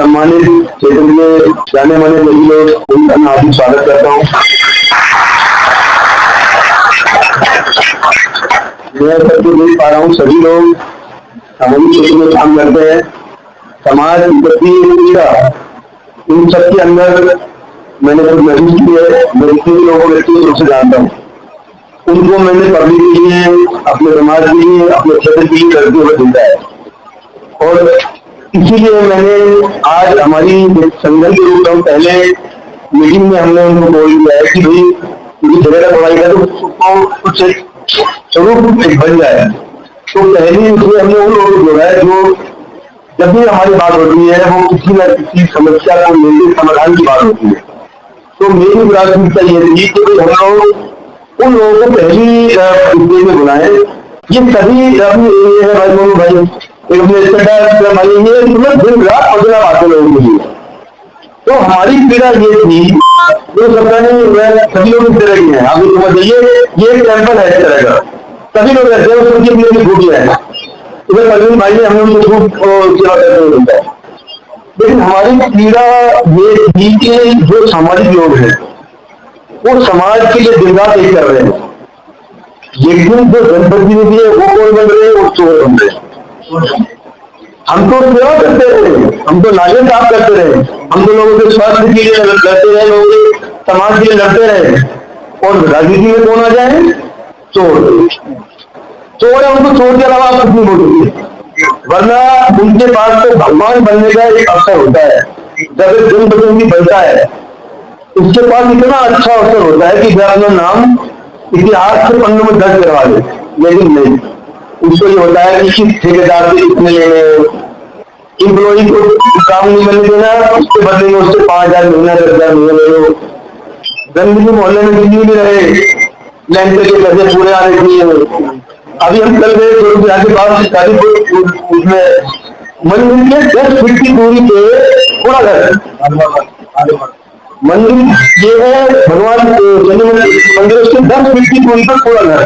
सम्मानित क्षेत्र के जाने माने सभी लोग, उनका मैं हार्दिक स्वागत करता हूँ। मैं सबको देख पा रहा हूँ, सभी लोग सामाजिक क्षेत्र में काम करते हैं। समाज प्रति इन सबके अंदर मैंने कुछ महसूस की है। मैं इतने लोगों को व्यक्तिगत रूप से जानता हूँ, उनको मैंने पब्लिक के लिए, अपने समाज के लिए, अपने क्षेत्र के लिए करते हुए देखा है। और इसीलिए मैंने आज हमारी संगठन के रूप में पहले मीटिंग में हमने उनको बोल दिया है कि भाई किसी जगह का पढ़ाई कर तो कुछ स्वरूप बन जाए। तो पहले इसलिए हमने उन लोगों को जोड़ा है जो जब भी हमारी बात होती है वो किसी न किसी समस्या को लेकर समाधान की बात होती है। तो मेरी प्राथमिकता ये थी कि हम लोग उन लोगों को पहली स्टेज में बुलाए। ये सभी भाई दिन रात पहुंचना पाते लोगों के लिए। तो हमारी पीड़ा ये थी, जो सरकार ने सभी लोग इस तरह की है। आप समझ जाइए, ये एक टेम्पल है इस तरह का, सभी लोग रहते हैं, उनकी अपनी खूबियां हैं। इधर परवीन भाई ने हमने उनको खूब सेवा करते हुए देखा है। लेकिन हमारी पीड़ा ये थी कि जो सामाजिक लोग हैं वो समाज के लिए दिन रात एक कर रहे हैं। लेकिन जो जनप्रतिनिधि है वो कौन बन रहे हैं? वो चोर बन रहे हैं। हम तो सेवा करते रहे, हम तो नाले साफ करते रहे, हम तो लोगों के स्वास्थ्य के लिए लड़ते रहे, लोगों के समाज के लिए लड़ते रहे। और राजनीति में कौन आ जाए? चोर। चोर है, उनको चोर के अलावा आप कुछ नहीं बोलेंगे। वरना उनके पास तो भगवान बनने का एक अवसर होता है। जब एक जनप्रतिनिधि बनता है उसके पास इतना अच्छा अवसर होता है कि वह अपना नाम इतिहास के पन्नों में दर्ज करवा दे। लेकिन नहीं, उसको ये होता है कि किस ठेकेदार से कितने लेने, इम्प्लॉई को काम नहीं मिलने देना, उसके बदले में उससे 5,000 महीना 10,000 महीना ले लो। गंदगी मोहल्ले में बिजली भी रहे, लैंड के पैसे पूरे आ रहे थे। अभी हम कल गए के पास उसमें मंदिर के 10 फीट की दूरी पे पूरा घर, मंदिर ये है भगवान मंदिर, उसके 10 फीट की दूरी पर पूरा घर।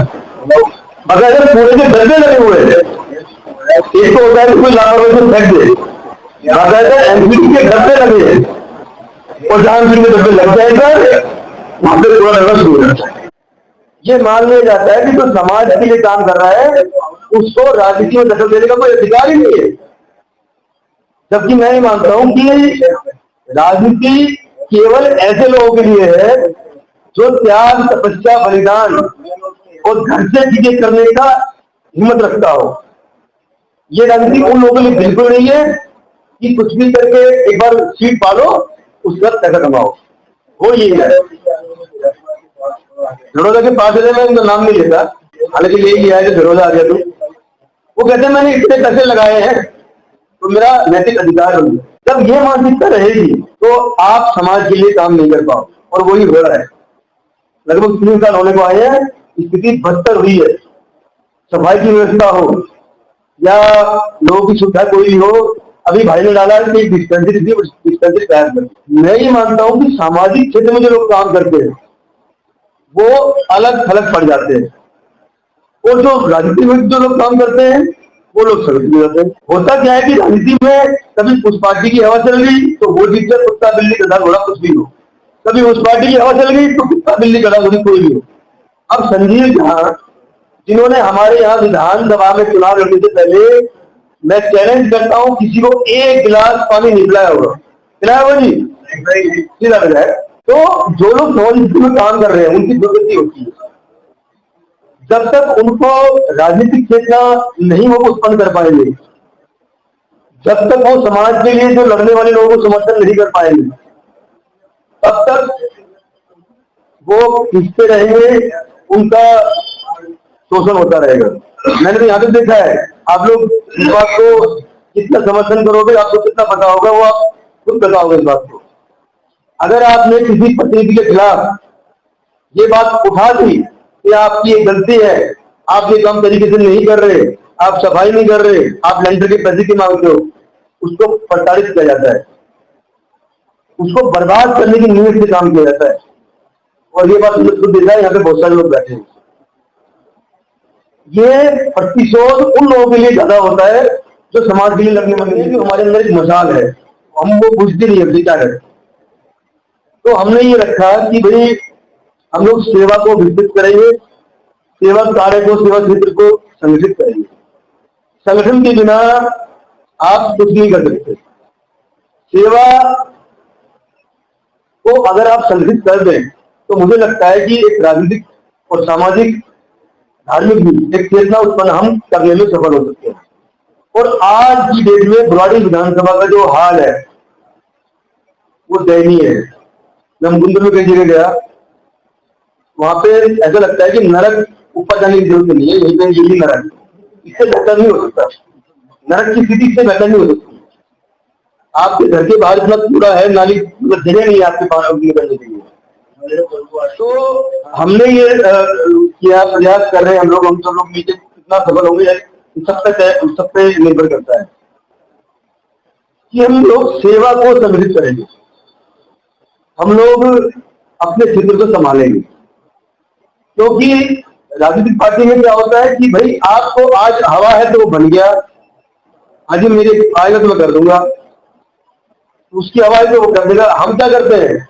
अगर पूरे के डब्बे लगे हुए हैं, एक तो होता है कि कोई लापरवाही से फेंक दे, बाकायदा एमपीडी के डब्बे लगे हैं और जहां के डब्बे लग जाएगा वहां पे पूरा लगा शुरू हो जाता है। ये मान लिया जाता है कि जो समाज के लिए काम कर रहा है उसको राजनीति में दखल देने का कोई अधिकार ही नहीं है। जबकि मैं ये मानता हूं कि राजनीति केवल ऐसे लोगों के लिए है जो त्याग, तपस्या, बलिदान और घर से चीजें करने का हिम्मत रखता हो। ये राजनीति उन लोगों के लिए बिल्कुल नहीं है कि कुछ भी करके एक बार सीट पालो, उसका पैसा कमाओ। वो ये है। धरोधा के पास मैं उनका नाम नहीं लेता, हालांकि यही लिया है कि धरोधा आ गया। तो वो कहते हैं मैंने इतने पैसे लगाए हैं तो मेरा नैतिक अधिकार होगी। जब ये मानसिकता रहेगी तो आप समाज के लिए काम नहीं कर पाओ, और वही हो रहा है। लगभग 3 साल होने को आए हैं, स्थिति बदतर हुई है। सफाई की व्यवस्था हो या लोगों की सुविधा कोई भी हो, अभी भाई ने डाला है कि डिस्पेंसरी तैयार कर। मैं ये मानता हूं कि सामाजिक क्षेत्र में जो लोग काम करते हैं वो अलग थलग पड़ जाते हैं, और जो राजनीति में जो लोग काम करते हैं वो लोग सड़क में जाते हैं। होता क्या है कि राजनीति में कभी उस पार्टी की हवा चल गई तो वो जीत गया, कुत्ता बिल्ली गधा घोड़ा कुछ भी हो। कभी उस पार्टी की हवा चल गई तो कुत्ता बिल्ली गधा घोड़ी कोई भी हो। अब संजीव झा जिन्होंने हमारे यहाँ विधानसभा में चुनाव लड़ने से पहले, मैं चैलेंज करता हूँ किसी को 1 गिलास पानी नहीं पिलाया होगा। पिलाया होगा जी? सीधा लग जाए। तो जो लोग समाज में काम कर रहे हैं उनकी दुर्गति होती है। जब तक उनको राजनीतिक चेतना नहीं वो उत्पन्न कर पाएंगे, जब तक वो समाज के लिए जो लड़ने वाले लोगों को समर्थन नहीं कर पाएंगे, तब तक वो खींचते रहेंगे, उनका शोषण होता रहेगा। मैंने तो यहाँ पे देखा है, आप लोग इस बात को कितना समर्थन करोगे, आपको कितना पता होगा, वो आप खुद बताओगे इस बात को। अगर आपने किसी प्रतिनिधि के खिलाफ ये बात उठा दी कि आपकी एक गलती है, आप ये काम तरीके से नहीं कर रहे, आप सफाई नहीं कर रहे, आप लेंटर के पैसे की मांगते हो, उसको प्रताड़ित किया जाता है, उसको बर्बाद करने की नीयत से काम किया जाता है। और ये बात खुद देखा है, यहाँ पे बहुत सारे लोग बैठे हैं। ये प्रतिशोध उन लोगों के लिए ज्यादा होता है जो समाज के लिए लड़ने वाले हैं। हमारे अंदर एक मशाल है, हम वो पूछते नहीं है क्या करें। तो हमने ये रखा कि भाई हम लोग सेवा को विकसित करेंगे, सेवा कार्य को, सेवा क्षेत्र को संगठित करेंगे। संगठन के बिना आप कुछ नहीं कर सकते। सेवा को अगर आप संगठित कर दें तो मुझे लगता है कि एक राजनीतिक और सामाजिक धार्मिक भी एक चेतना उत्पन्न हम करने में सफल हो सकते हैं। और आज की डेट में बुराड़ी विधानसभा का जो हाल है वो दयनीय है। मैं मुकुंदपुर में कई जगह गया, वहां पे ऐसा लगता है कि नरक ऊपर जाने की जरूरत नहीं है, यहीं पे यही नरक, इससे बेहतर नहीं हो सकता। नरक की स्थिति इससे बेहतर नहीं हो सकती। आपके घर के बाहर इतना कूड़ा है, नाली जगह नहीं है आपके पास निकलने के लिए। तो हमने ये किया, प्रयास कर रहे हैं हम सब लोग नीचे कितना सफल होंगे सब पे निर्भर करता है कि हम लोग सेवा को संगठित करेंगे, हम लोग अपने क्षेत्र को संभालेंगे। क्योंकि राजनीतिक पार्टी में क्या होता है कि भाई आपको आज हवा है तो वो बन गया, आज मेरे आएगा तो मैं कर दूंगा, उसकी हवा है तो वो कर देगा। हम क्या करते हैं,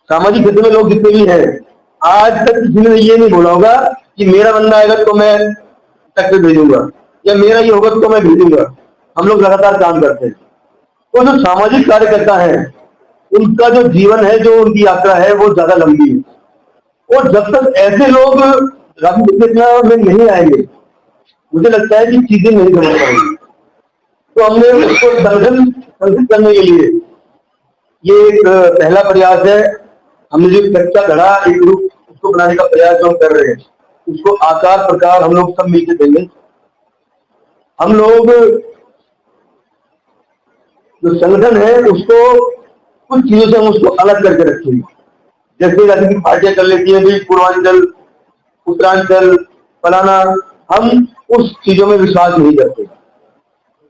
सामाजिक क्षेत्र में लोग जितने भी हैं, आज तक किसी ने ये नहीं बोला होगा कि मेरा बंदा आएगा तो मैं टैक्स भेजूंगा या मेरा ये होगा तो मैं भेजूंगा। हम लोग लगातार काम करते हैं। तो जो सामाजिक कार्यकर्ता है उनका जो जीवन है, जो उनकी यात्रा है वो ज्यादा लंबी है। और जब तक ऐसे लोग राजनीतिक में नहीं आएंगे, मुझे लगता है कि चीजें नहीं समझ पाएंगी। तो हमने उसको संगठित करने के लिए ये एक पहला प्रयास है। हमने जो कच्चा घड़ा एक ग्रुप उसको बनाने का प्रयास जो हम कर रहे हैं, उसको आकार प्रकार हम लोग सब मिलकर देंगे। हम लोग जो संगठन है उसको कुछ चीजों से हम उसको अलग करके रखेंगे। जैसे राजनीतिक पार्टियां कर लेती है भाई पूर्वांचल, उत्तरांचल, फलाना, हम उस चीजों में विश्वास नहीं करते।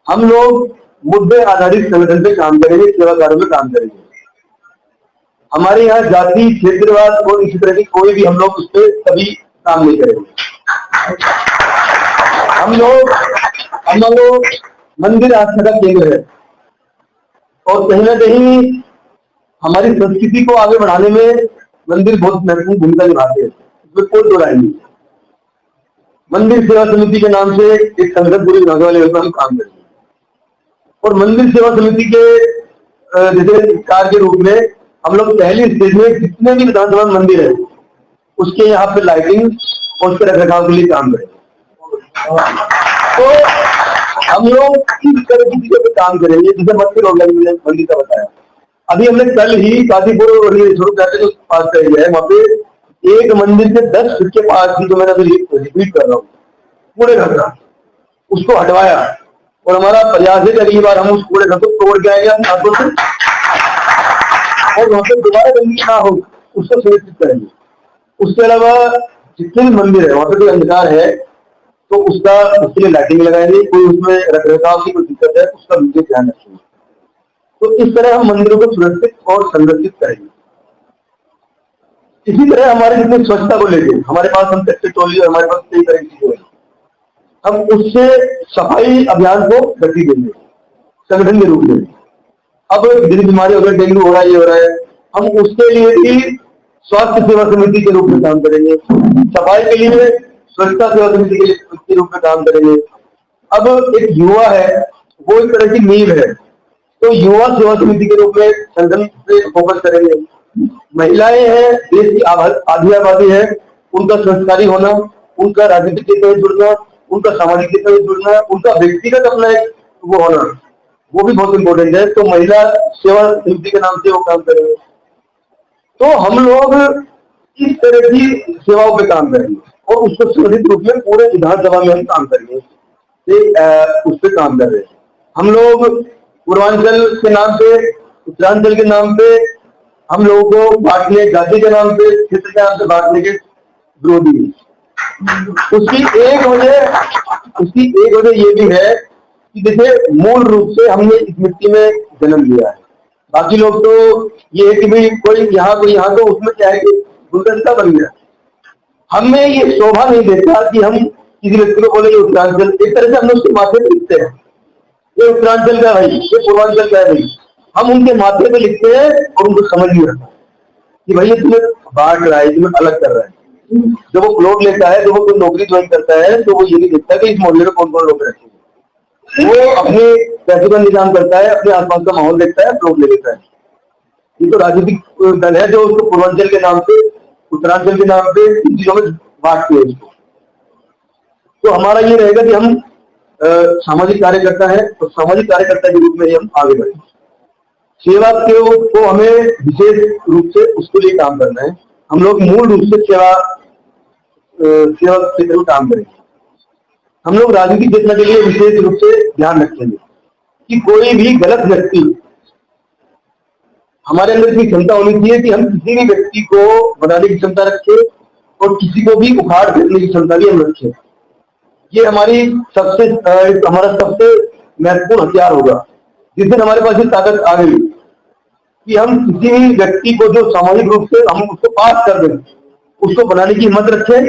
हम लोग मुद्दे आधारित संगठन पे काम करेंगे, सेवा कार्यों में काम करेंगे। हमारे यहाँ जाति, क्षेत्रवाद और इसी तरह की कोई भी हम लोग उस पर कभी काम नहीं करेंगे। हम लोग मंदिर आस्था का केंद्र है और कहीं ना कहीं हमारी संस्कृति को आगे बढ़ाने में मंदिर बहुत महत्वपूर्ण भूमिका निभाते हैं, इसमें कोई दो राय नहीं। मंदिर सेवा समिति के नाम से एक संगठन पूरी विभाग वाले हम काम करेंगे और मंदिर सेवा समिति के जैसे कार्य के रूप में हम लोग पहली स्टेज में जितने भी विधानसभा मंदिर है उसके यहाँ पे लाइटिंग और उसके रखरखाव के लिए काम करेंगे। तो हम लोग इस तरह की चीजों पे काम करेंगे, जैसे मंदिर मंदिर का बताया। अभी हमने कल ही काशीपुर के पास कर दिया है, वहां पे एक मंदिर के 10 फीट के पास की जो मैंने अभी रिपीट कर रहा हूँ कूड़े घर का, उसको हटवाया। और हमारा प्रयास है कि अगली बार हम उस कूड़े घर को तोड़ के आएंगे अपने हाथों से और वहां पे दोबारा गंदगी ना हो उसको सुनिश्चित करेंगे। उसके अलावा जितने भी मंदिर है वहां पे कोई अंधकार है तो उसके लिए लाइटिंग लगाएंगे, कोई उसमें रखरखाव की कोई दिक्कत है उसका विशेष ध्यान रखेंगे। तो इस तरह हम मंदिरों को सुरक्षित और संरक्षित करेंगे। इसी तरह हमारे जितने स्वच्छता को लेकर हमारे पास हम टैक्सी टोली और हमारे पास कई तरह की चीजें, हम उससे सफाई अभियान को गति देंगे संगठन के रूप में। अब जिन बीमारी हो रही है, डेंगू हो रहा है, ये हो रहा है, हम उसके लिए भी स्वास्थ्य सेवा समिति के रूप में काम करेंगे। सफाई के लिए स्वच्छता सेवा समिति के रूप में काम करेंगे। अब एक युवा है वो एक तरह की नींव है, तो युवा सेवा समिति के रूप में संगठन पे फोकस करेंगे। महिलाएं हैं, देश की आधी आबादी है, उनका संस्कारी होना, उनका राजनीतिक क्षेत्र में जुड़ना, उनका सामाजिक क्षेत्र में जुड़ना, उनका व्यक्तिगत अपना एक वो होना, वो भी बहुत इंपॉर्टेंट है। तो महिला सेवा समिति के नाम से वो काम करेंगे। तो हम लोग इस तरह की सेवाओं पे काम करेंगे और उसको संगठित रूप में पूरे विधानसभा में हम काम करेंगे, उस पर काम कर रहे हैं। हम लोग पूर्वांचल के नाम पे, उत्तरांचल के नाम पे हम लोगों को बांटने, जाति के नाम पे, क्षेत्र के नाम से बांटने के विरोधी। उसकी एक वजह ये भी है कि जैसे मूल रूप से हमने इस मिट्टी में जन्म लिया है। बाकी लोग तो ये है कि भाई कोई यहाँ तो उसमें क्या है कि गुलदस्ता बन गया। हमें ये शोभा नहीं देता कि हम किसी व्यक्ति को बोले ये उत्तरांचल, एक तरह से हम लोग उसके माथे पे लिखते हैं ये उत्तरांचल का भाई, ये पूर्वांचल का है भाई। हम उनके माथे पे लिखते हैं और उनको समझ नहीं आता कि भाई ये तुम्हें बांट रहा है, तुम्हें अलग कर रहा है। जब वो प्लॉट लेता है, जब वो कोई नौकरी ज्वाइन करता है, तो वो ये नहीं देखता कि इस मोहल्ले में कौन कौन लोग रहते हैं। वो अपने पैसे का निजाम करता है, अपने आसपास का माहौल देखता है, प्लॉट ले लेता है। ये तो राजनीतिक दल है जो उसको पूर्वांचल के नाम पे, उत्तरांचल के नाम पे इन चीजों में बांटते हैं उसको। तो हमारा ये रहेगा कि हम सामाजिक कार्यकर्ता है, तो सामाजिक कार्यकर्ता के रूप में ही हम आगे बढ़ेंगे। सेवा को हमें विशेष रूप से उसके लिए काम करना है। हम लोग मूल रूप से सेवा क्षेत्र में काम करेंगे। हम लोग राजनीतिक चेतना के लिए विशेष रूप से ध्यान रखेंगे कि कोई भी गलत व्यक्ति, हमारे अंदर इतनी क्षमता होनी चाहिए कि हम किसी भी व्यक्ति को बनाने की क्षमता रखें और किसी को भी उखाड़ फेंकने की क्षमता भी हम रखें। ये हमारा सबसे महत्वपूर्ण हथियार होगा, जिस दिन हमारे पास ये ताकत आ गई कि हम किसी भी व्यक्ति को जो सामाजिक रूप से हम उसको पास कर दें, उसको बनाने की हिम्मत रखें।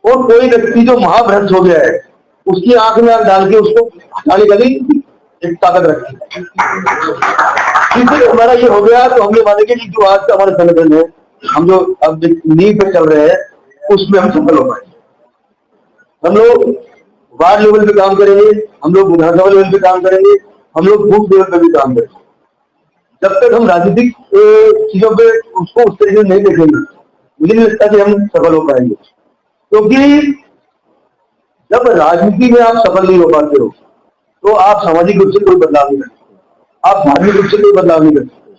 और कोई व्यक्ति जो महाभ्रष्ट हो गया है, उसकी आंख में आंख डाल के उसको हटाने का भी एक ताकत रखें। इसलिए हमारा ये हो गया तो हमने माने कि जो आज का हमारा संगठन है, हम जो अब नींव पे चल रहे हैं, उसमें हम सफल हो पाएंगे। हम लोग वार्ड लेवल पे काम करेंगे, हम लोग विधानसभा लेवल पे काम करेंगे, हम लोग बूथ लेवल पे भी काम करेंगे। जब तक हम राजनीतिक चीजों पे उसको उस तरीके से नहीं देखेंगे, मुझे नहीं लगता कि हम सफल हो पाएंगे। क्योंकि जब राजनीति में आप सफल नहीं हो पाते हो, तो आप सामाजिक रूप से कोई बदलाव नहीं कर सकते, आप धार्मिक रूप से कोई बदलाव नहीं कर सकते।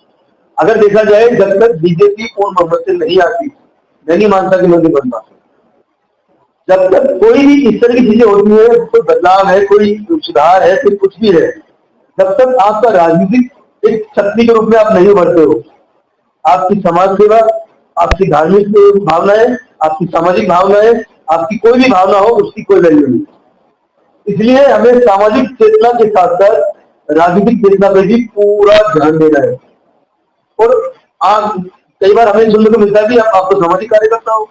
अगर देखा जाए, जब तक बीजेपी पूर्ण बहुमत से नहीं आती, मैं नहीं मानता कि मंदिर बन पाते। जब तक कोई भी इस तरह की चीजें होती है, कोई बदलाव है, कोई सुधार है, कोई कुछ भी है, जब तक आपका राजनीतिक एक शक्ति के रूप में आप नहीं उभरते हो, आपकी समाज सेवा, आपकी धार्मिक भावनाएं, आपकी सामाजिक भावनाएं, आपकी कोई भी भावना हो, उसकी कोई वैल्यू नहीं। इसलिए हमें सामाजिक चेतना के साथ साथ राजनीतिक चेतना पे भी पूरा ध्यान देना है। और आप कई बार हमें सुनने को मिलता है कि आप तो सामाजिक कार्यकर्ता हो,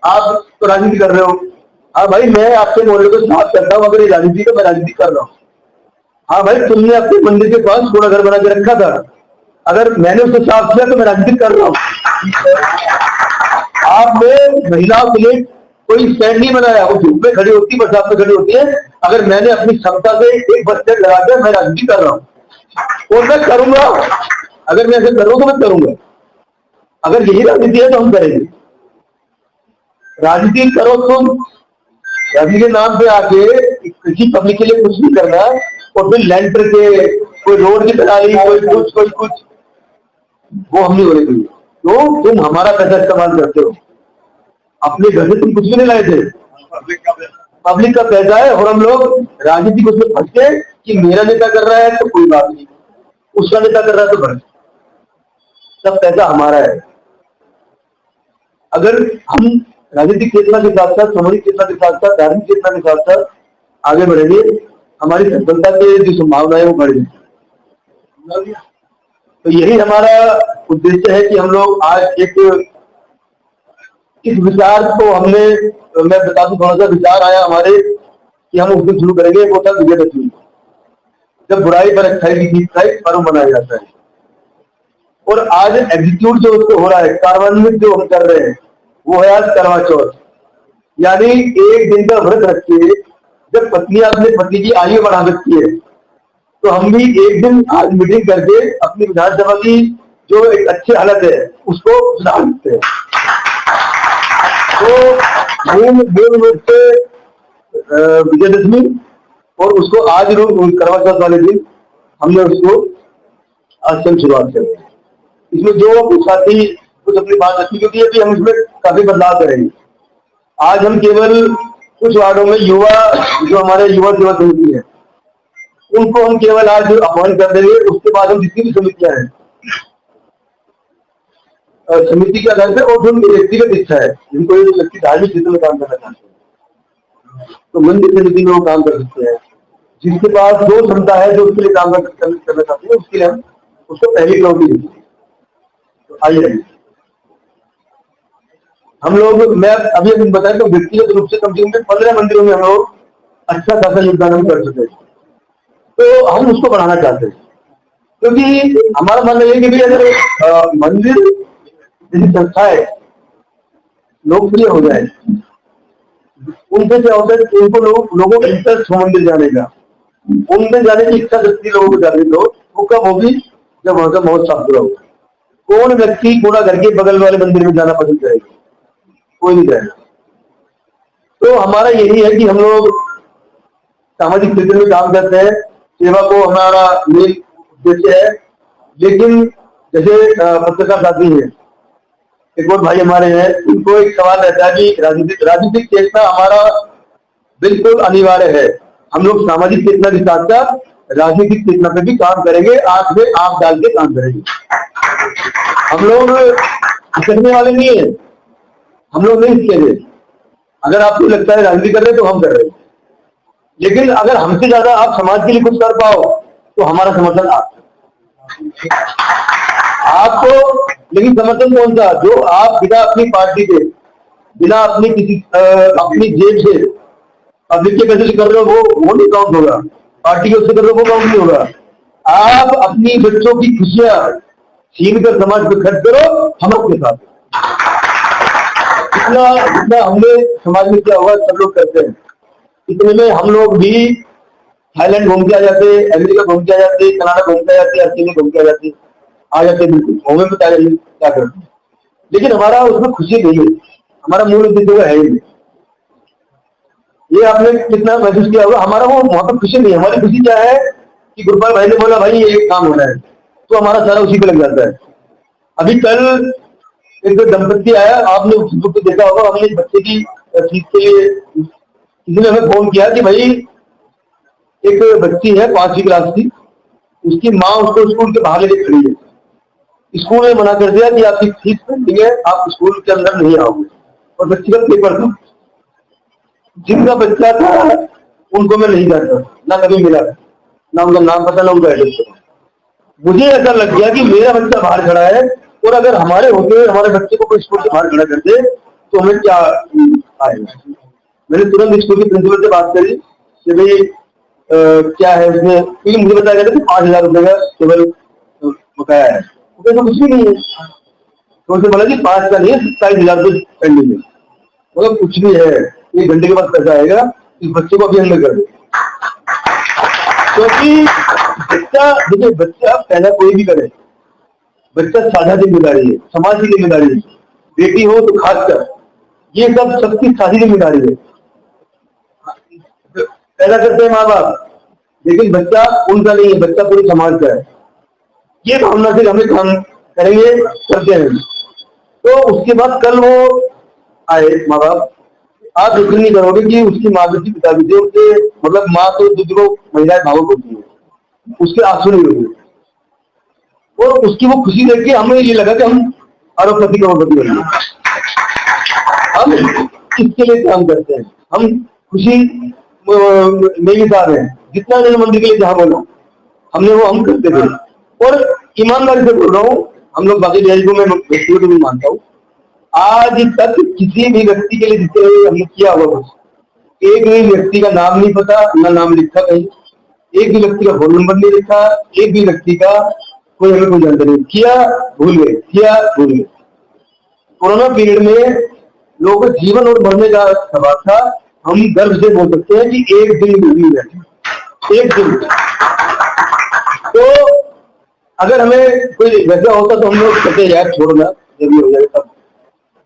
आप तो राजनीति कर रहे हो। हाँ भाई, मैं आपके मोहल्ले को साफ करता हूँ, अगर ये राजनीति तो मैं राजनीति कर रहा हूँ। हाँ भाई, तुमने अपने मंदिर के पास कूड़ा घर बना के रखा था, अगर मैंने उसको साफ किया तो मैं राजनीति कर रहा हूँ। आपने महिलाओं के लिए कोई स्टैंड नहीं बनाया, वो धूप में खड़ी होती, बरसात में खड़ी होती है, अगर मैंने अपनी क्षमता से एक बस स्टैंड लगा दिया, मैं राजनीति कर रहा हूँ और मैं करूंगा। अगर मैं ऐसे कर रहा हूँ तो मैं करूंगा। अगर यही राजनीति है तो हम करेंगे। राजनीति करो तुम, राजनीति के नाम पे आके किसी पब्लिक के लिए कुछ नहीं करना और फिर लेंटर के कोई रोड की बनाई, कोई कुछ, वो हम नहीं होने देंगे। तो तुम हमारा पैसा इस्तेमाल करते हो, अपने घर से तुम कुछ भी नहीं लाए थे, पब्लिक का पैसा है। और हम लोग राजनीति को उसमें फंस के कि मेरा नेता कर रहा है तो कोई बात नहीं, उसका नेता कर रहा है तो बस, सब पैसा हमारा है। अगर हम राजनीतिक चेतना के साथ साथ, सामाजिक चेतना के साथ साथ, धार्मिक चेतना के साथ साथ आगे बढ़ेंगे, हमारी सफलता के जो संभावना है वो बढ़ेगी। तो यही हमारा उद्देश्य है कि हम लोग आज इस विचार को हमने, मैं बता दूं, थोड़ा सा विचार आया हमारे कि हम उस दिन शुरू करेंगे। वो था विजयदशमी, जब बुराई पर अच्छाई की जीत का एक पर्व मनाया जाता है। और आज एग्जीक्यूट जो उसको हो रहा है, कार्यान्वित जो हम कर रहे हैं, वो है आज करवा चौथ। यानी एक दिन का व्रत रख के जब पत्नी अपने पति की आयु बढ़ा सकती है, तो हम भी एक दिन आज मीटिंग करके अपनी विधानसभा की जो एक अच्छी हालत है उसको सुधार सकते हैं। तो मूल रूप से विजयदशमी और उसको आज करवा चौथ वाले दिन हमने उसको आज से शुरुआत करी। इसमें जो कुछ साथी कुछ अपनी बात रखी, क्योंकि अभी हम इसमें काफी बदलाव करेंगे। आज हम केवल कुछ वार्डों में युवा, जो हमारे युवा सेवा समिति है, उनको हम केवल आज अपॉइंट कर देंगे। उसके बाद हम जितनी भी समितियां हैं, समिति के आधार पर और जो व्यक्तिगत इच्छा है, जिनको ये व्यक्ति धार्मिक क्षेत्र में काम करना चाहते हैं, तो मंदिर समिति में वो काम कर सकते हैं। जिसके पास जो क्षमता है, जो उसके लिए काम करना चाहते हैं, उसके लिए हम उसको पहली प्रायोरिटी देंगे। तो आइए हम लोग, मैं अभी बताया, तो व्यक्तिगत रूप से कम से कम 15 मंदिरों में हम लोग अच्छा खासा योगदान हम कर सके, तो हम उसको बढ़ाना चाहते हैं। क्योंकि हमारा मानना यह है कि भाई अगर मंदिर जैसी संस्थाएं लोकप्रिय हो जाए, उनसे क्या होता है कि उनको लोगों का इंटरेस्ट हो मंदिर जाने का, उनमें जाने की इच्छा शक्ति लोगों को जागृत हो, वो कब होगी? जब वहां का माहौल साफ सुथरा होगा। कौन व्यक्ति पूरा घर के बगल वाले मंदिर में जाना पसंद करेगा? कोई नहीं जाएगा। तो हमारा यही है कि हम लोग सामाजिक क्षेत्र में काम करते हैं, सेवा को हमारा मेन उद्देश्य है। लेकिन जैसे पत्रकार साथी है, एक और भाई हमारे हैं, उनको एक सवाल रहता है कि राजनीतिक चेतना हमारा बिल्कुल अनिवार्य है। हम लोग सामाजिक चेतना के साथ साथ राजनीतिक चेतना पे भी काम करेंगे, आंख में आंख डाल के काम करेंगे। हम लोग करने वाले नहीं है, हम लोग नहीं सीखेंगे। अगर आपको लगता है राजनीति कर रहे तो हम कर रहे हैं, लेकिन अगर हमसे ज्यादा आप समाज के लिए कुछ कर पाओ तो हमारा समर्थन आपको। लेकिन समर्थन कौन सा? जो आप बिना अपनी पार्टी के, बिना अपनी किसी अपनी जेब से पब्लिक के पैसे से कर रहे हो, वो नहीं काउंट होगा। पार्टी के उससे कर रहे हो, वो काउंट नहीं होगा। आप अपनी बच्चों की खुशियां छीन कर समाज को खर्च करो, हम लोग के साथ। इतना हमने समाज में क्या हुआ, सब लोग करते हैं। इतने में हम लोग भी थाईलैंड घूम के आ जाते, अमेरिका घूम के आ जाते, कनाडा घूम के आ जाते, ऑस्ट्रेलिया घूम के आ जाते बिल्कुल घूमे में क्या करते। लेकिन हमारा उसमें खुशी नहीं है, हमारा मूल उद्देश्य है ही नहीं। ये आपने कितना महसूस किया होगा, हमारा वो वहां पर खुशी नहीं है। हमारी खुशी क्या है कि गुरुपाल भाई ने बोला भाई ये काम होना है, तो हमारा सारा उसी पे लग जाता है। अभी कल एक दंपत्ति आया, आपने फेसबुक पे देखा होगा, हमने बच्चे की फीस के लिए किसी ने हमें फोन किया कि भाई एक बच्ची है 5वीं क्लास की, उसकी माँ उसको स्कूल के बाहर लेके खड़ी है। स्कूल ने मना कर दिया कि आपकी फीस पेंडिंग है, आप स्कूल के अंदर नहीं आओगे। और बच्ची का पेपर था, जिनका बच्चा था उनको मैं नहीं जानता, ना कभी मिला, ना उनका नाम पता, ना उनका एड्रेस पता। मुझे ऐसा लग गया कि मेरा बच्चा बाहर खड़ा है, और अगर हमारे होते हुए हमारे बच्चे को कोई स्कूल से बाहर खड़ा कर दे तो हमें क्या आएगा। मैंने तुरंत स्कूल के प्रिंसिपल से बात करी कि भाई क्या है इसमें, क्योंकि मुझे बताया गया था कि 5,000 रुपए का केवल बकाया है। तो कुछ भी नहीं है। तो उसे बोला कि 5 का नहीं है, 27,000 रुपये पेंडिंग है। मतलब कुछ भी है, 1 घंटे के बाद पैसा आएगा, इस बच्चे को अभी अंदर कर दे। क्योंकि बच्चा, देखिए बच्चा पैदा कोई भी करे, बच्चा साझा जिम्मेदारी है, समाज की जिम्मेदारी है। बेटी हो तो खासकर, ये सब सबकी साझी जिम्मेदारी है। पैदा करते हैं माँ बाप, लेकिन बच्चा उनका नहीं है, बच्चा पूरे समाज का है। ये भावना से हमें काम करेंगे, करते हैं। तो उसके बाद कल वो आए माँ बाप, आप यकीन नहीं करोगे कि उसकी माँ भी थी, पिता भी थे। उसके मतलब माँ तो दूसरी को महिलाएं भावुक होती है, उसके आंसू नहीं होते, और उसकी वो खुशी देख के हमें ये लगा कि हम अरबपति करोड़पति बनेंगे। हम इसके लिए काम करते हैं, हम खुशी मेरे साथ है। जितना मैंने मंदिर के लिए जहां बोला हमने वो हम करते थे, और ईमानदारी से बोल रहा हूँ, हम लोग बाकी को मैं व्यक्तियों को भी मानता हूँ। आज तक किसी भी व्यक्ति के लिए जितने हमने किया हुआ, एक भी व्यक्ति का नाम नहीं पता, ना नाम लिखा कहीं, एक भी व्यक्ति का फोन नंबर नहीं लिखा, एक भी व्यक्ति का कोई हमें कोई जानकारी नहीं। किया भूल गए, किया भूल गए। कोरोना पीरियड में लोगों का जीवन और मरने का सवाल था। हम गर्व से बोल सकते हैं कि एक दिन नहीं बैठे, एक दिन। तो अगर हमें कोई वैसा होता तो हम लोग कहते यार छोड़ना, जब भी हो जाएगा तब।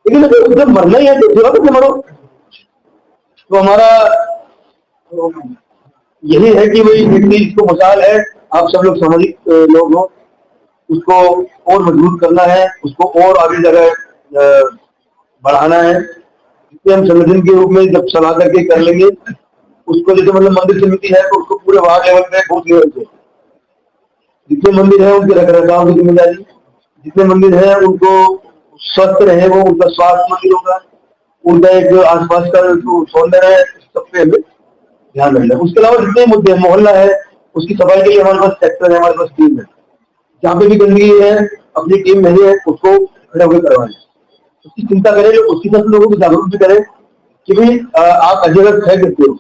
लेकिन अगर जब मरना ही है तो सेवा कैसे मरो। तो हमारा यही है कि भाई एक चीज को मसाल है, आप सब लोग सामाजिक लोग हो, उसको और मजबूत करना है, उसको और आगे जगह बढ़ाना है। जिससे हम संगठन के रूप में जब सलाह करके कर लेंगे, उसको जैसे मतलब मंदिर समिति है तो उसको पूरे वार्ड लेवल पे, बूथ लेवल पे जितने मंदिर है उनके रखरखाव की जिम्मेदारी, जितने मंदिर है उनको स्वस्थ रहे, वो उनका स्वास्थ्य मंदिर होगा, उनका एक आसपास का जो सौंदर्य है सब पे हमें ध्यान रखना है। उसके अलावा जितने मुद्दे, मोहल्ला है उसकी सफाई के लिए हमारे पास सेक्टर है, हमारे पास टीम है। जहाँ पे भी गंदगी है अपनी टीम नहीं है उसको खड़े होकर करवाएं, उसकी चिंता करें, उसकी तरफ लोगों को जागरूक भी करें कि भाई आप अजगर फेंक देते हो।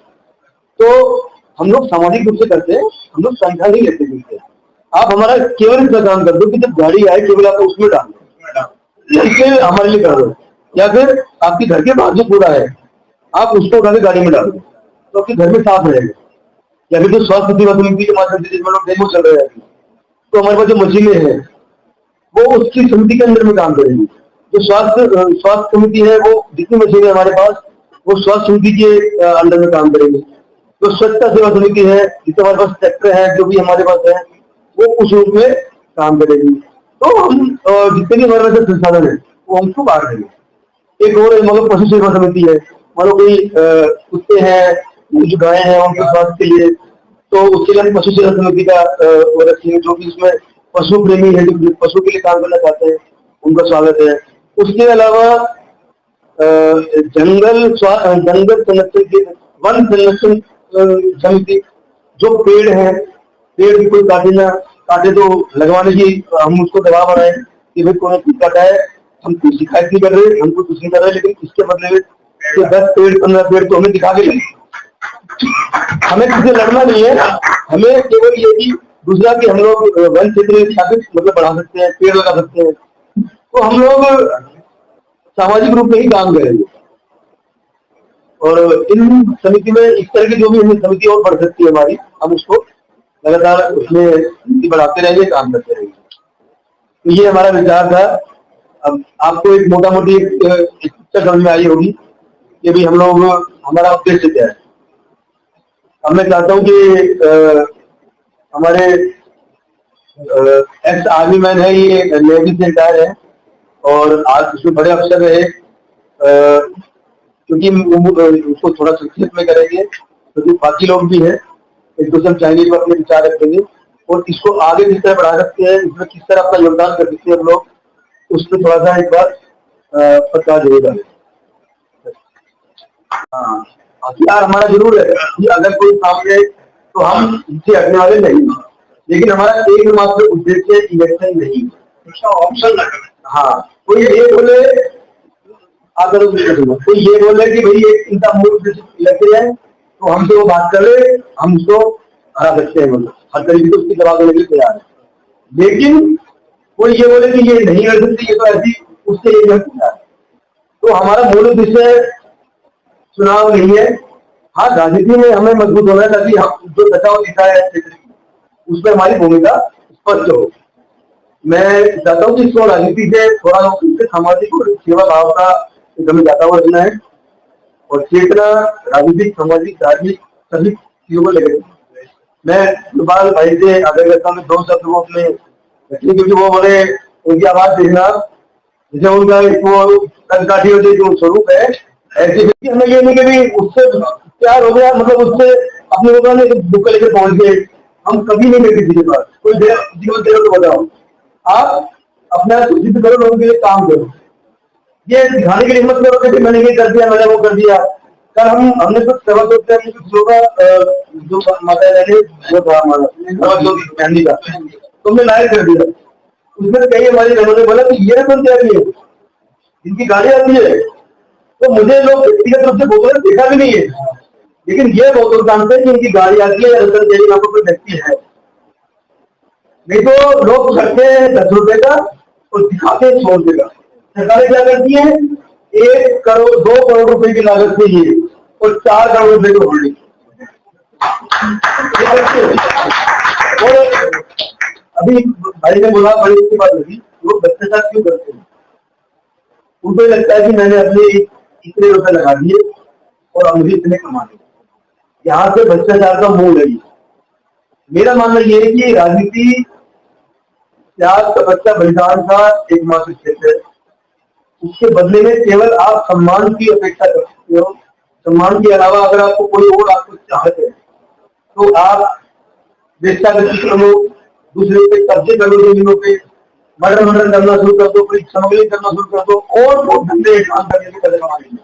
तो हम लोग सामाजिक रूप से करते हैं, हम लोग संख्या नहीं लेते मिलते। आप हमारा केवल इतना काम कर दो कि जब गाड़ी आए केवल आप उसमें डाल दो, इसके हमारे लिए कर दो। या फिर आपके घर के बाहर जो कूड़ा है आप उसको उठा के गाड़ी में डाल दो, तो आपके घर में साफ रहेगा। या फिर जो स्वास्थ्य सेवा समिति के माध्यम से जिसमें लोग डेमो चल रहे हैं, तो हमारे पास जो मशीनें हैं वो उसकी समिति के अंदर में काम करेंगी। जो स्वास्थ्य समिति है वो जितनी मशीनें हमारे पास वो स्वास्थ्य समिति के अंदर में काम करेंगे। जो स्वच्छता सेवा समिति है जितने हमारे पास ट्रैक्टर है जो भी हमारे पास है वो उस रूप में काम करेगी। तो हम जितने भी हमारे पास संसाधन है वो हम उसको बांट देंगे। एक और मतलब पशु सेवा समिति है, मानो कोई कुत्ते हैं जो गाय हैं उनके स्वास्थ्य के लिए, तो उसके लिए हम पशु सेवा समिति का वो रखेंगे, जो कि उसमें पशु प्रेमी है जो पशु के लिए काम करना चाहते हैं उनका स्वागत है। उसके अलावा जंगल संरक्षण की वन संरक्षण समिति, जो पेड़ है पेड़ भी कोई काटे तो लगवाने की हम उसको दबाव बनाए कि भाई कोई चीज काटा है, हम कुछ शिकायत नहीं कर रहे, हमको कुछ नहीं कर रहे, लेकिन इसके बदले में 10 पेड़ 15 पेड़ तो हमें दिखा के लगे। हमें किसी लड़ना नहीं है, हमें केवल ये कि दूसरा कि हम लोग वन क्षेत्र स्थापित मतलब बढ़ा सकते हैं, पेड़ लगा सकते हैं, तो हम लोग सामाजिक रूप में ही काम करेंगे। और इन समिति में इस तरह की जो भी हमें समिति और बढ़ सकती है हमारी, हम उसको लगातार उसमें बढ़ाते रहेंगे, काम करते रहेंगे। तो ये हमारा विचार था। अब आपको एक मोटा मोटी पिक्चर समझ में आई होगी कि भी हम लोग हमारा उद्देश्य क्या है। अब मैं चाहता हूँ कि हमारे एक्स आर्मी मैन है, ये नेवी से रिटायर है और आज उसमें बड़े अफसर रहे, क्योंकि उसको थोड़ा संक्षेप में करेंगे क्योंकि बाकी लोग भी हैं, एक दूसरे चाइनीज में अपने विचार रखेंगे और इसको आगे किस तरह बढ़ा सकते हैं, इसमें किस तरह अपना योगदान कर सकते हैं हम लोग, उस पर थोड़ा सा एक बार पता जरूर डालें। हाँ, हथियार हमारा जरूर है कि अगर कोई सामने तो हम इनसे हटने वाले नहीं, लेकिन हमारा एकमात्र उद्देश्य इलेक्शन नहीं, ऑप्शन ना। हाँ, कोई ये बोले अगर कोई ये बोले कि भाई एक इनका मूल उद्देश्य इलेक्शन है तो हमसे वो बात कर ले, हम उसको हरा सकते हैं, मतलब हर तरीके से उसकी जवाब देने के लिए तैयार है। लेकिन कोई ये बोले कि ये नहीं कर सकती, ये तो ऐसी उससे ये है, तो हमारा मूल उद्देश्य चुनाव नहीं है। हाँ, राजनीति में हमें मजबूत होना है ताकि हम जो बचाव दिखा है उसमें हमारी भूमिका स्पष्ट हो। मैं चाहता हूँ कि इसको राजनीति से थोड़ा सामाजिक और सेवा भाव का हमें ज्यादा वो रखना है और चेतना राजनीतिक सामाजिक धार्मिक सभी चीजों को लेकर। मैं गोपाल भाई से आग्रह करता हूँ 2 शब्द वो अपने, क्योंकि वो बोले उनकी आवाज देखना जैसे उनका वो कंकाठी होती जो स्वरूप है, ऐसे हमें ये नहीं कि भी उससे प्यार हो गया मतलब उससे अपने लोगों ने बुक लेकर पहुंच गए, हम कभी नहीं गए किसी के पास। कोई जीवन दे तो बताओ, आप अपने आप को सिद्ध करो, लोगों के लिए काम करो। ये दिखाने के लिए मत करो कि मैंने ये कर दिया, मैंने वो कर दिया। कल हमने कुछ सेवा सोचते हैं, कुछ लोग जो माता रानी वो था हमारा फैमिली का, तुमने नायक कर दिया। उसमें कई हमारी बहनों ने बोला कि ये कौन क्या है, इनकी गाड़ी आती है, तो मुझे लोग व्यक्तिगत रूप से बोलते देखा भी नहीं है, लेकिन ये बहुत लोग जानते हैं कि इनकी गाड़ी आती है, रतन देवी नाम का कोई व्यक्ति है। नहीं तो लोग करते हैं 10 रुपए का और दिखाते हैं 100 रुपए का। सरकारें क्या करती है, 1 करोड़ 2 करोड़ रुपए की लागत से ये और 4 करोड़ रुपए की होल्डिंग। और अभी भाई ने बोला बड़ी अच्छी बात लगी, लोग भ्रष्टाचार क्यों करते हैं? उनको लगता है कि मैंने अपने इतने रुपए लगा दिए और अब मुझे इतने कमा दिए, यहाँ से भ्रष्टाचार का मूल है। मेरा मानना यह है कि राजनीति त्याग तपस्या बलिदान का एकमात्र क्षेत्र है। उसके बदले में केवल आप सम्मान की अपेक्षा कर सकते हो। सम्मान के अलावा अगर आपको कोई और आपको चाहते हैं तो आप वेश्यावृत्ति करो, दूसरे पे कब्जे करो, जमीनों पे मर्डर करना शुरू कर दो, कोई स्मगलिंग करना शुरू कर दो और बहुत धंधे काम करने के पैसे कमाएंगे।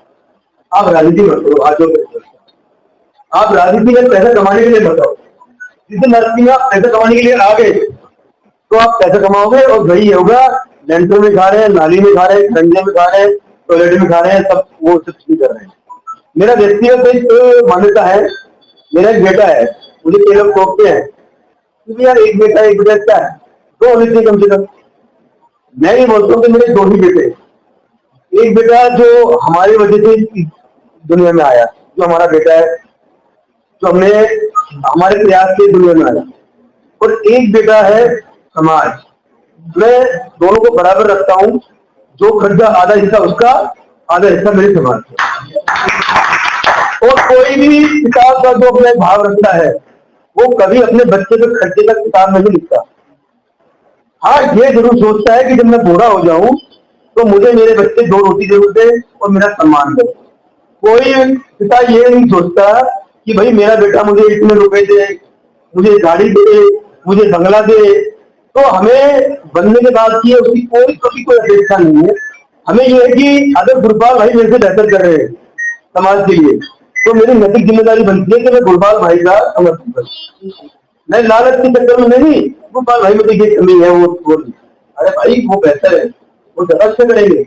आप राजनीति मत करो, आज आप राजनीति में पैसा कमाने के लिए बताओ। जिसे नरसिंह आप पैसा कमाने के लिए आ गए तो आप पैसा कमाओगे और वही होगा, लेंटर में खा रहे हैं, नाली में खा रहे हैं, खंडे में खा रहे हैं, टॉयलेट में खा रहे हैं, सब वो सब चीज कर रहे हैं। मेरा व्यक्तिगत एक मान्यता है, मेरा एक बेटा है, मुझे कई लोग टोकते हैं क्योंकि यार एक बेटा क्या है, दो होने चाहिए कम से कम। मैं ये बोलता हूँ कि मेरे दो ही बेटे, एक बेटा जो हमारी वजह से दुनिया में आया, जो हमारा बेटा है, जो हमने हमारे प्रयास से दुनिया में आया, और एक बेटा है समाज। मैं दोनों को बराबर रखता हूँ, जो खर्चा आधा हिस्सा उसका, आधा हिस्सा मेरे समाज का। और कोई भी किताब का जो अपना भाव रखता है वो कभी अपने बच्चे के खर्चे का किताब नहीं लिखता। हाँ, ये जरूर सोचता है कि जब मैं बूढ़ा हो जाऊं तो मुझे मेरे बच्चे दो रोटी जरूर दे और मेरा सम्मान करे। कोई पिता ये नहीं सोचता कि भाई मेरा बेटा मुझे इतने रुपए दे, मुझे गाड़ी दे, मुझे बंगला दे। तो हमें बनने के बाद की उसकी कोई अपेक्षा नहीं है। हमें यह है कि अगर गुरपाल भाई मेरे से बेहतर कर रहे हैं समाज के लिए, तो मेरी नैतिक जिम्मेदारी बनती है कि मैं गुरपाल भाई का समर्थन करूं। मैं लालच के चक्कर में नहीं, गुरपाल भाई में तो ये कमी है, वो अरे भाई वो बेहतर है, वो ज्यादा अच्छा करेंगे,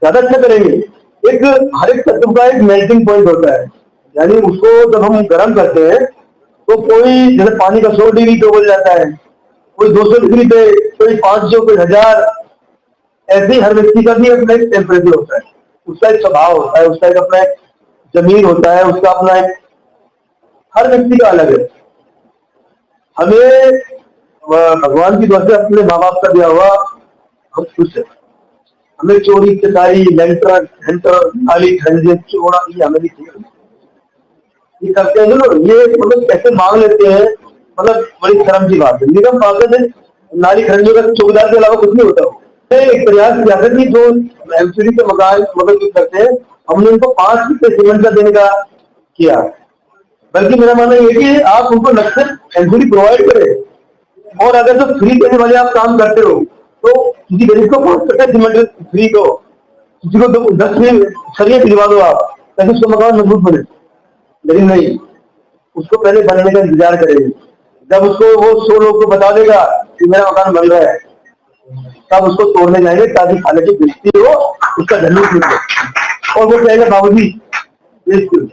ज्यादा अच्छा करेंगे। एक हर एक तत्व का एक मेल्टिंग पॉइंट होता है, यानी उसको जब हम गर्म करते हैं तो कोई जैसे पानी का 100 डिग्री पे उबल जाता है, कोई 200 डिग्री पे, कोई 500, कोई 1000। ऐसे ही हर व्यक्ति का भी अपना एक टेम्परेचर होता है, उसका एक स्वभाव होता है, उसका एक अपना एक जमीन होता है, उसका अपना एक, हर व्यक्ति का अलग है। हमें भगवान की दुआ से अपने माँ बाप का दिया हुआ हम खुश है। हमें चोरी चकारी लेंटर नाली खंजे चोरा ये हमें नहीं चाहिए। ये करते हैं जो ये मतलब कैसे मांग लेते हैं, मतलब बड़ी शर्म की बात है। निगम पाते थे नाली खंजे का चौकीदार के अलावा कुछ नहीं होता। एक प्रयास किया था कि जो एमसीडी के मकान मतलब जो करते हैं, हमने उनको 5 रुपए सीमेंट का देने का किया। बल्कि मेरा मानना ये कि आप उनको लक्ष्य एमसीडी प्रोवाइड करें, और अगर तो फ्री देने वाले आप काम करते हो तो किसी गरीब को 5 रुपए सीमेंट फ्री दो, किसी को 10 सरिये भिजवा दो आप, ताकि उसका मकान मजबूत बने। लेकिन नहीं, उसको पहले बनने का इंतजार करेंगे। जब उसको वो 100 लोग को बता देगा कि मेरा मकान बन रहा है, तब उसको तोड़ने जाएंगे ताकि खाने की बेइज्जती हो, उसका झल्लूस निकले, और वो कहेगा बाबूजी बिल्कुल।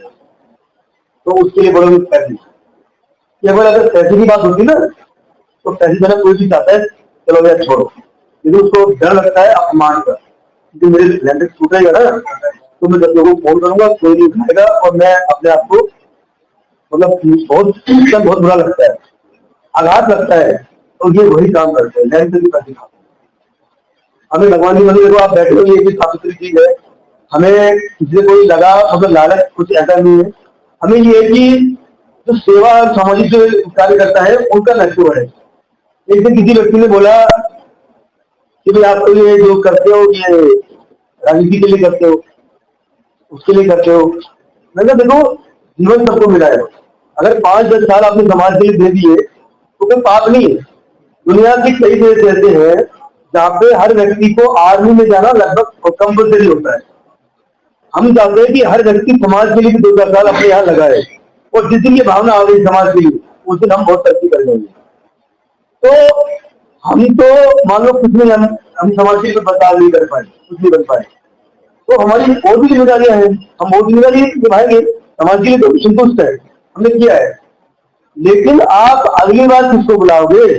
तो उसके लिए बोलोगे पैसे। केवल अगर पैसे की बात होती ना तो पैसे देना कोई भी चाहता है, चलो भैया छोड़ो। लेकिन उसको डर लगता है अपमान का, क्योंकि मेरे लैंड टूटेगा ना तो मैं 10 लोगों को फोन करूंगा, कोई नहीं उठाएगा, और मैं अपने आप को मतलब बहुत बुरा लगता है, आघात लगता है। तो ये वही काम करते हैं, लैंड की पैसे खाते। हमें भगवान की मदद, देखो आप बैठे हो, ये भी साफ सुथरी चीज है। हमें किसी से कोई लगा मतलब लालच कुछ ऐसा नहीं है। हमें ये है कि जो सेवा और सामाजिक जो कार्य करता है उनका महत्व है। एक दिन किसी व्यक्ति ने बोला कि भाई आप तो ये जो करते हो ये राजनीति के लिए करते हो, उसके लिए करते हो। मैंने देखो जीवन सबको मिला है, अगर 5-10 साल आपने समाज के लिए दे दिए तो कोई पाप नहीं है। दुनिया के कई देश ऐसे हैं जहाँ पे हर व्यक्ति को आर्मी में जाना लगभग कंपल्सरी होता है। हम चाहते हैं कि हर व्यक्ति समाज के लिए भी 2-4 साल अपने यहाँ लगाए, और जिस दिन ये भावना आ गई समाज के लिए उस दिन हम बहुत तरक्की कर लेंगे। तो हम तो मान लो कुछ नहीं, हम समाज के लिए बदलाव नहीं कर पाए, कुछ नहीं बन पाए, तो हमारी और भी जिम्मेदारियां हैं, हम और जिम्मेदारी निभाएंगे। समाज के लिए तो संतुष्ट है, हमने किया है। लेकिन आप अगली बार किसको बुलाओगे?